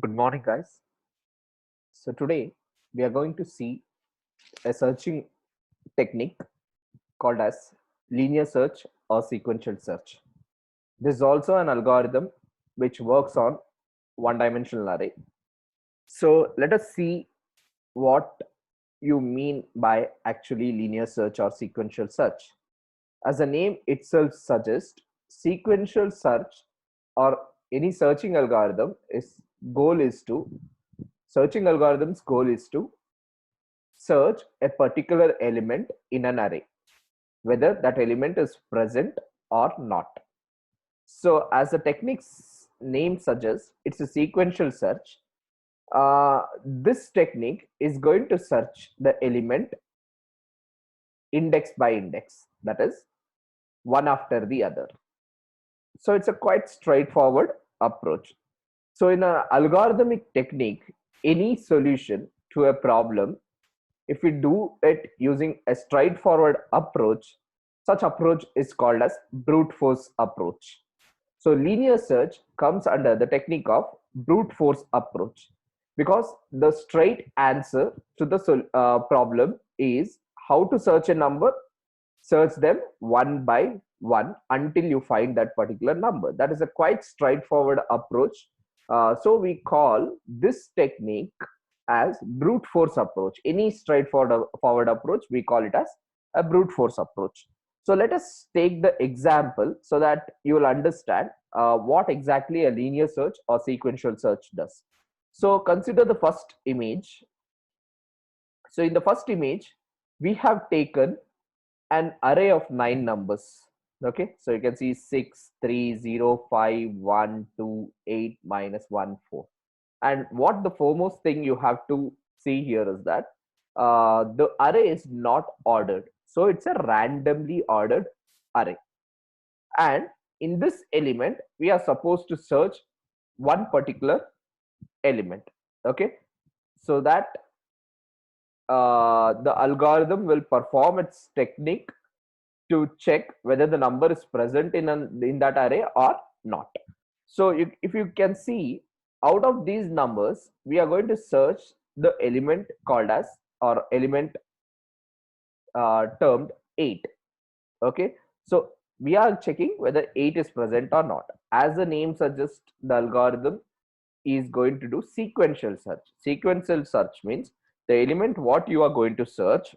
Good morning, guys. So, today we are going to see a searching technique called as linear search or sequential search. This is also an algorithm which works on one dimensional array. So, let us see what you mean by actually linear search or sequential search. As the name itself suggests, sequential search or any searching algorithm is goal is to searching algorithm's goal is to search a particular element in an array, whether that element is present or not. So, as the technique's name suggests, it's a sequential search. This technique is going to search the element index by index, that is, one after the other. So, it's a quite straightforward approach. So, in an algorithmic technique, any solution to a problem, if we do it using a straightforward approach, such approach is called as brute force approach. So linear search comes under the technique of brute force approach because the straight answer to the problem is how to search a number, search them one by one until you find that particular number. That is a quite straightforward approach. So we call this technique as brute force approach. Any straightforward forward approach, we call it as a brute force approach. So let us take the example so that you will understand what exactly a linear search or sequential search does. So consider the first image. So in the first image, we have taken an array of 9 numbers. Okay, so you can see 6, 3, 0, 5, 1, 2, 8, minus 1, 4. And what the foremost thing you have to see here is that the array is not ordered. So it's a randomly ordered array. And in this element, we are supposed to search one particular element. Okay, so that the algorithm will perform its technique to check whether the number is present in that array or not. So if you can see, out of these numbers, we are going to search the element called as or element termed 8. Okay, so we are checking whether 8 is present or not. As the name suggests, the algorithm is going to do sequential search. Sequential search means the element what you are going to search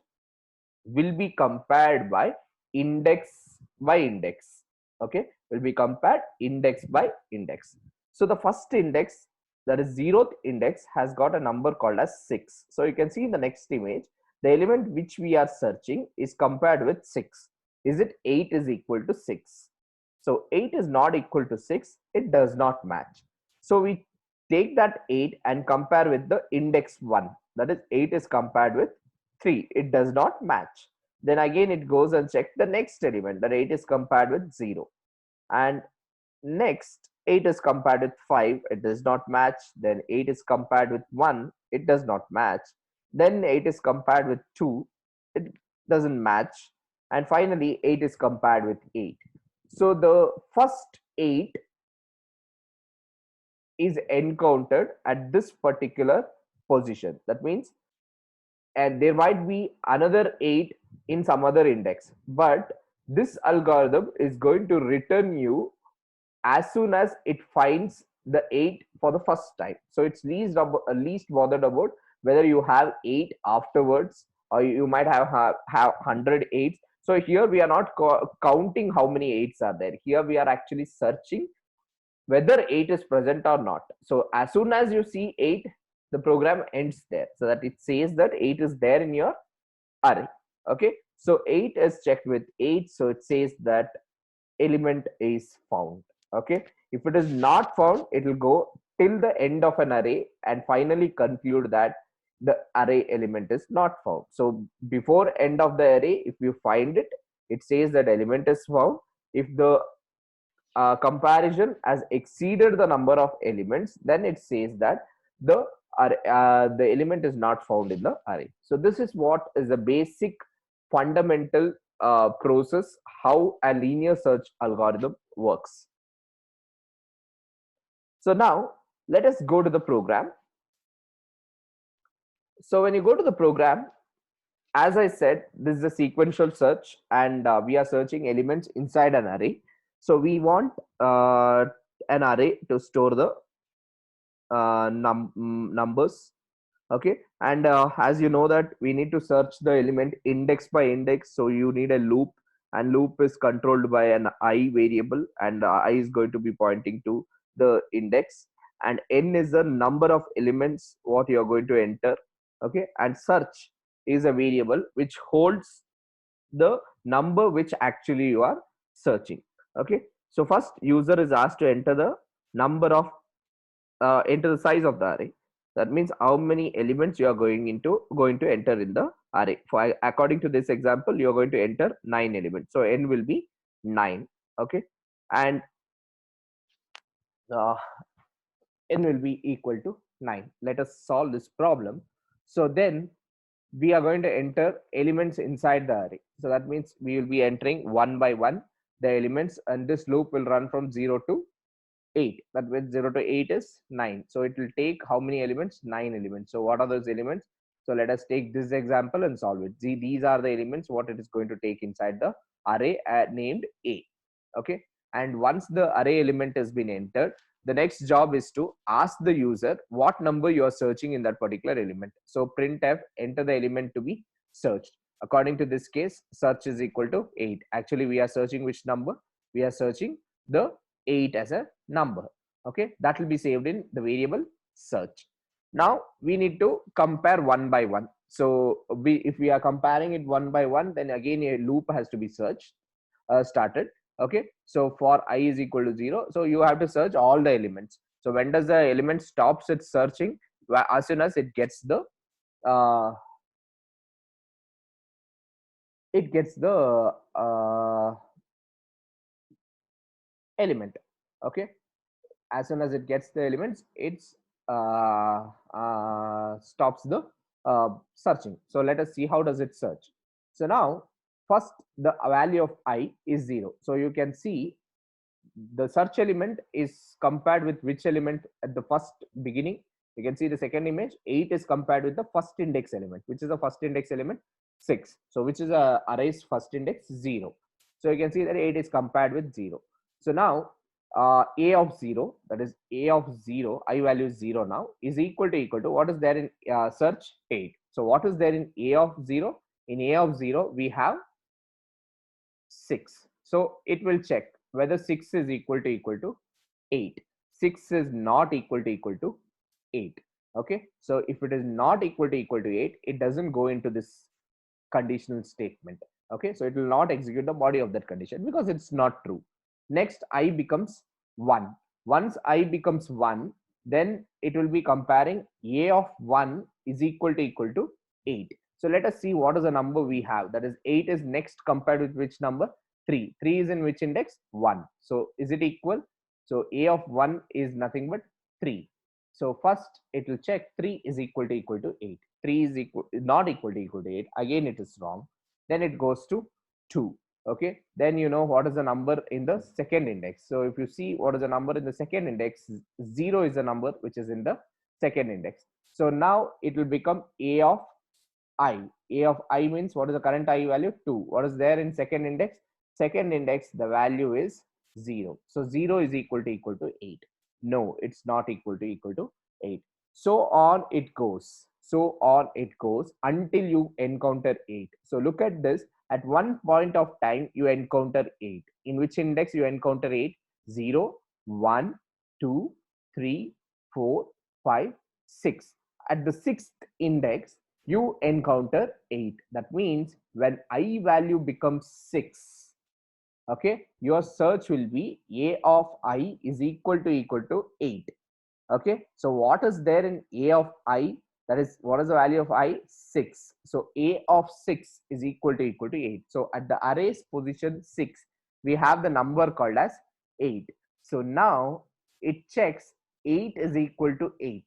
will be compared by index by index. Okay, will be compared index by index. So the first index, that is 0th index, has got a number called as 6. So you can see in the next image, the element which we are searching is compared with 6. Is it 8 is equal to 6? So 8 is not equal to 6, it does not match. So we take that 8 and compare with the index 1, that is 8 is compared with 3, it does not match. Then again it goes and check the next element, that 8 is compared with 0, and next 8 is compared with 5, it does not match. Then 8 is compared with 1, it does not match. Then 8 is compared with 2, it doesn't match. And finally 8 is compared with 8. So the first 8 is encountered at this particular position. That means, and there might be another 8 in some other index, but this algorithm is going to return you as soon as it finds the 8 for the first time. So it's least bothered about whether you have 8 afterwards or you might have 100 8s. So here we are not counting how many 8s are there. Here we are actually searching whether 8 is present or not. So as soon as you see 8, the program ends there, so that it says that 8 is there in your array. Okay, so 8 is checked with 8, so it says that element is found. Okay, if it is not found, it will go till the end of an array and finally conclude that the array element is not found. So before end of the array, if you find it, it says that element is found. If the comparison has exceeded the number of elements, then it says that the element is not found in the array. So this is what is the basic fundamental process how a linear search algorithm works. So now Let us go to the program. So when you go to the program, as I said, this is a sequential search, and we are searching elements inside an array. So we want an array to store the numbers. Okay, and as you know that we need to search the element index by index, so you need a loop, and loop is controlled by an I variable, and I is going to be pointing to the index, and n is the number of elements what you are going to enter. Okay, and search is a variable which holds the number which actually you are searching. Okay, so first user is asked to enter the number of enter the size of the array. That means how many elements you are going to enter in the array. For according to this example, you are going to enter 9 elements, so n will be 9. Okay, and uh, n will be equal to 9. Let us solve this problem. So then we are going to enter elements inside the array. So that means we will be entering one by one the elements, and this loop will run from 0 to 8. That means 0 to 8 is 9. So it will take how many elements? 9 elements. So what are those elements? So let us take this example and solve it. See, these are the elements what it is going to take inside the array named A. Okay, and once the array element has been entered, the next job is to ask the user what number you are searching in that particular element. So printf, enter the element to be searched. According to this case, search is equal to 8. Actually, we are searching which number? We are searching the 8 as a number. Okay, that will be saved in the variable search. Now we need to compare one by one. So if we are comparing it one by one, then again a loop has to be started. Okay, so for I is equal to 0, so you have to search all the elements. So when does the element stops its searching? As soon as it gets the uh, element. Okay, as soon as it gets the elements, it's stops the searching. So let us see how does it search. So now first the value of I is 0. So you can see the search element is compared with which element at the first beginning. You can see the second image, 8 is compared with the first index element. Which is the first index element? 6. So which is a array's first index? 0. So you can see that 8 is compared with 0. So now a of 0, that is a of 0, I value is 0 now, is equal to what is there in search? 8. So what is there in a of 0? In a of 0 we have 6. So it will check whether 6 is equal to 8. 6 is not equal to 8. Okay, so if it is not equal to 8, it doesn't go into this conditional statement. Okay, so it will not execute the body of that condition because it's not true. Next, I becomes 1. Once I becomes 1, then it will be comparing a of 1 is equal to 8. So let us see what is the number we have. That is 8 is next compared with which number? 3. 3 is in which index? 1. So is it equal? So a of 1 is nothing but 3. So first it will check 3 is equal to 8. 3 is not equal to 8. Again it is wrong. Then it goes to 2. Okay, then you know what is the number in the second index. So if you see what is the number in the second index, 0 is the number which is in the second index. So now it will become a of I. A of I means what is the current I value? 2. What is there in second index? Second index, the value is 0. So 0 is equal to 8. No, it's not equal to 8. So on it goes. So on it goes until you encounter 8. So look at this. At one point of time, you encounter 8. In which index you encounter 8? 0, 1, 2, 3, 4, 5, 6. At the sixth index, you encounter 8. That means when I value becomes 6, okay, your search will be a of I is equal to 8. Okay, so what is there in a of I? That is, what is the value of I? 6. So a of 6 is equal to 8. So at the array's position 6, we have the number called as 8. So now it checks 8 is equal to 8.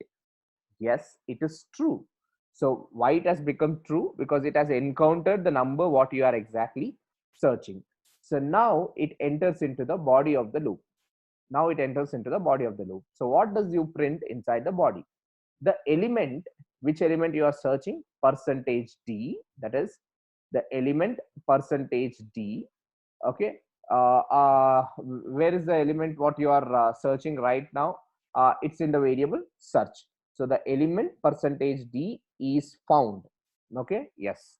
Yes, it is true. So why it has become true? Because it has encountered the number what you are exactly searching. So now it enters into the body of the loop. Now it enters into the body of the loop. So what does you print inside the body? The element, which element you are searching? Percentage D, that is the element percentage D. Okay. Where is the element what you are searching right now? It's in the variable search. So the element percentage D is found. Okay, yes,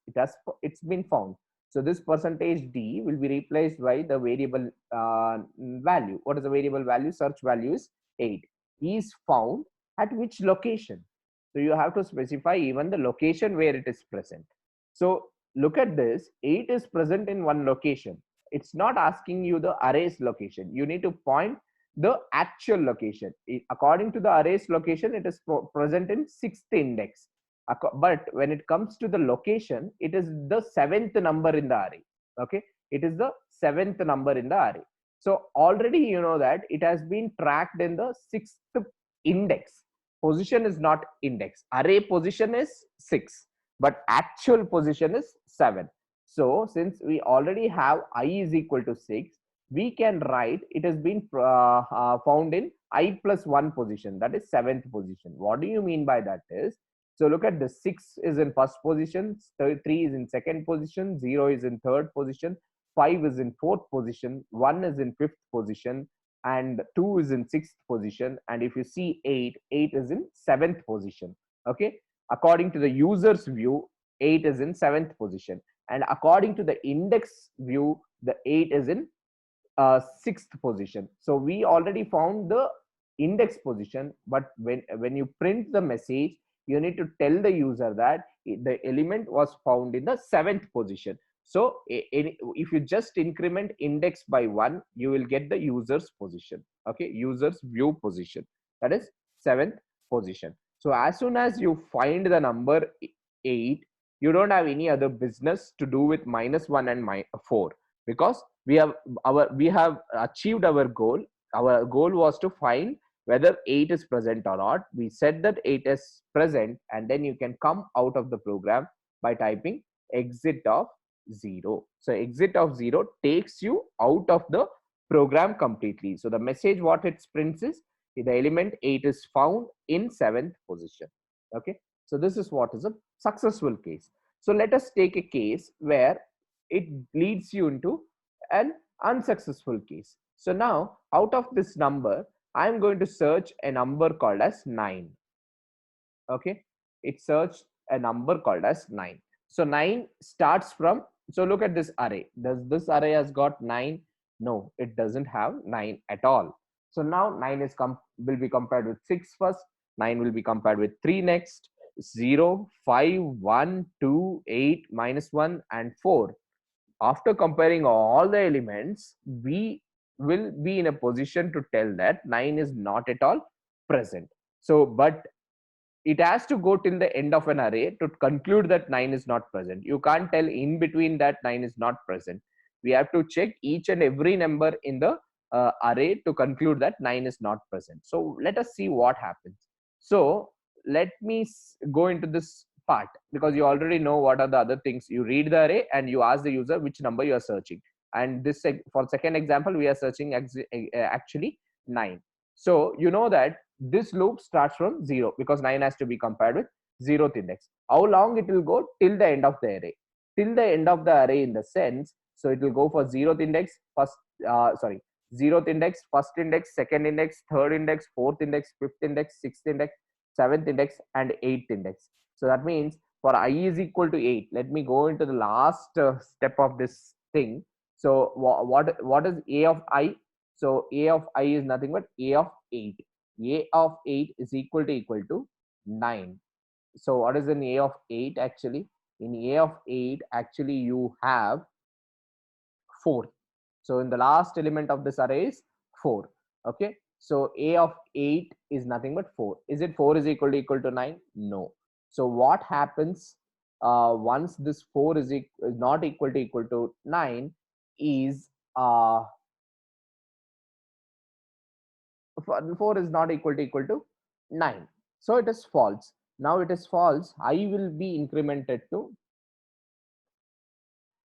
it's been found. So this percentage D will be replaced by the variable value. What is the variable value? Search value is 8. Is found at which location? So you have to specify even the location where it is present. So look at this, 8 is present in one location. It's not asking you the array's location. You need to point the actual location. According to the array's location, it is present in 6th index. But when it comes to the location, it is the 7th number in the array. Okay, it is the 7th number in the array. So already you know that it has been tracked in the 6th index. Position is not index. Array position is 6, but actual position is 7. So since we already have I is equal to 6, we can write it has been found in I plus 1 position, that is 7th position. What do you mean by that is, so look at the 6 is in first position, 3 is in second position, 0 is in third position, 5 is in fourth position, 1 is in fifth position, and 2 is in sixth position. And if you see 8 is in seventh position. Okay, according to the user's view, 8 is in seventh position, and according to the index view, the 8 is in sixth position. So we already found the index position, but when you print the message, you need to tell the user that the element was found in the seventh position. So if you just increment index by 1, you will get the user's position. Okay, user's view position, that is seventh position. So as soon as you find the number 8, you don't have any other business to do with -1 and 4, because we have achieved our goal. Our goal was to find whether 8 is present or not. We said that 8 is present, and then you can come out of the program by typing exit of 0. So exit of 0 takes you out of the program completely. So the message what it prints is the element 8 is found in 7th position. Okay, so this is what is a successful case. So let us take a case where it leads you into an unsuccessful case. So now out of this number, I'm going to search a number called as 9. Okay, it searched a number called as 9. So 9 starts from, so look at this array. Does this array has got 9? No, it doesn't have 9 at all. So now 9 is will be compared with 6 first, 9 will be compared with 3 next, 0, 5, 1, 2, 8, -1, and 4. After comparing all the elements, we will be in a position to tell that 9 is not at all present. So, but it has to go till the end of an array to conclude that 9 is not present. You can't tell in between that 9 is not present. We have to check each and every number in the array to conclude that 9 is not present. So let us see what happens. So let me go into this part, because you already know what are the other things. You read the array and you ask the user which number you are searching. And this, for second example, we are searching actually 9. So you know that this loop starts from 0, because 9 has to be compared with 0th index. How long it will go? Till the end of the array. Till the end of the array in the sense, so it will go for 0th index, first, 0th index, first index, second index, third index, fourth index, fifth index, sixth index, seventh index, and eighth index. So that means for I is equal to 8, let me go into the last step of this thing. So what is A of I? So A of I is nothing but A of 8. A of 8 is equal to 9. So what is in A of 8 actually? In A of 8 actually you have 4. So in the last element of this array is 4. Okay, so A of 8 is nothing but 4. Is it 4 is equal to 9? No. So what happens once this 4 is not equal to 9 is 4 is not equal to 9. So it is false. Now it is false. I will be incremented to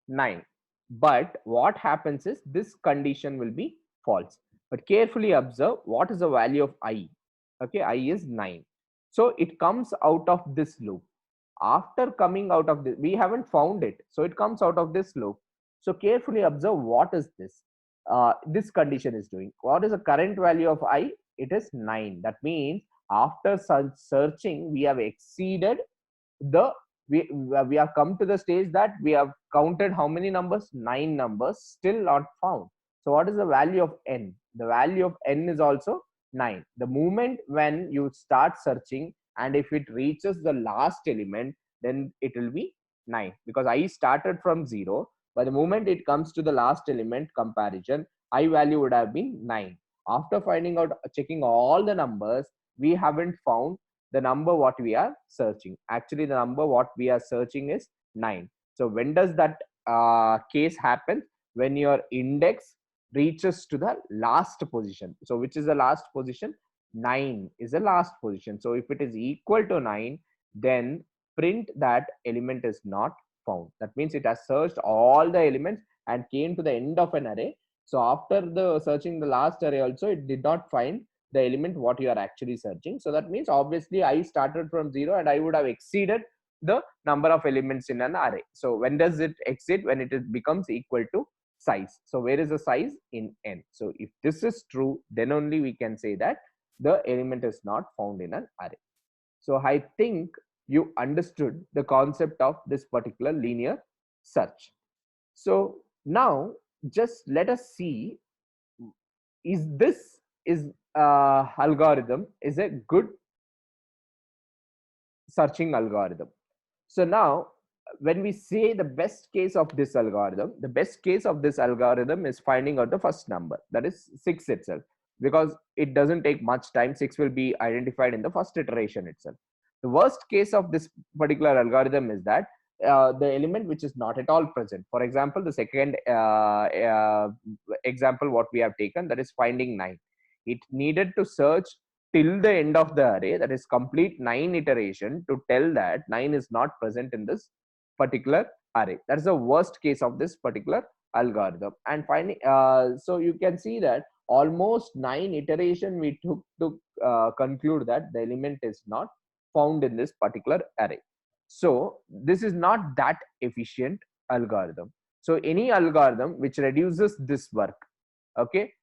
9. But what happens is this condition will be false. But carefully observe what is the value of I. Okay, I is 9. So it comes out of this loop. After coming out of this, we haven't found it. So it comes out of this loop. So carefully observe what is this. This condition is doing. What is the current value of I? It is 9. That means after searching, we have exceeded the we have come to the stage that we have counted how many numbers? 9 numbers, still not found. So what is the value of n? The value of n is also 9. The moment when you start searching, and if it reaches the last element, then it will be 9, because I started from 0. By the moment it comes to the last element comparison, I value would have been 9. After finding out, checking all the numbers, we haven't found the number what we are searching. Actually, the number what we are searching is 9. So when does that case happen? When your index reaches to the last position. So which is the last position? 9 is the last position. So if it is equal to 9, then print that element is not found. That means it has searched all the elements and came to the end of an array. So after the searching the last array also, it did not find the element what you are actually searching. So that means obviously I started from 0 and I would have exceeded the number of elements in an array. So when does it exceed? When it becomes equal to size. So where is the size? In n. So if this is true, then only we can say that the element is not found in an array. So I think you understood the concept of this particular linear search. So now just let us see, is this is algorithm is a good searching algorithm. So now when we say the best case of this algorithm, the best case of this algorithm is finding out the first number, that is 6 itself, because it doesn't take much time. 6 will be identified in the first iteration itself. The worst case of this particular algorithm is that the element which is not at all present. For example, the second example what we have taken, that is finding 9. It needed to search till the end of the array, that is complete 9 iteration, to tell that 9 is not present in this particular array. That is the worst case of this particular algorithm. And finally, so you can see that almost 9 iteration we took to conclude that the element is not found in this particular array. So this is not that efficient algorithm. So any algorithm which reduces this work, okay,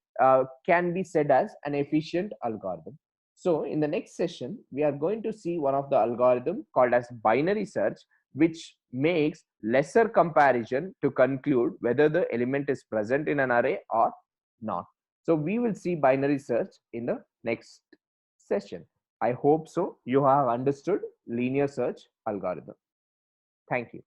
can be said as an efficient algorithm. So in the next session, we are going to see one of the algorithm called as binary search, which makes lesser comparison to conclude whether the element is present in an array or not. So we will see binary search in the next session. I hope so you have understood linear search algorithm. Thank you.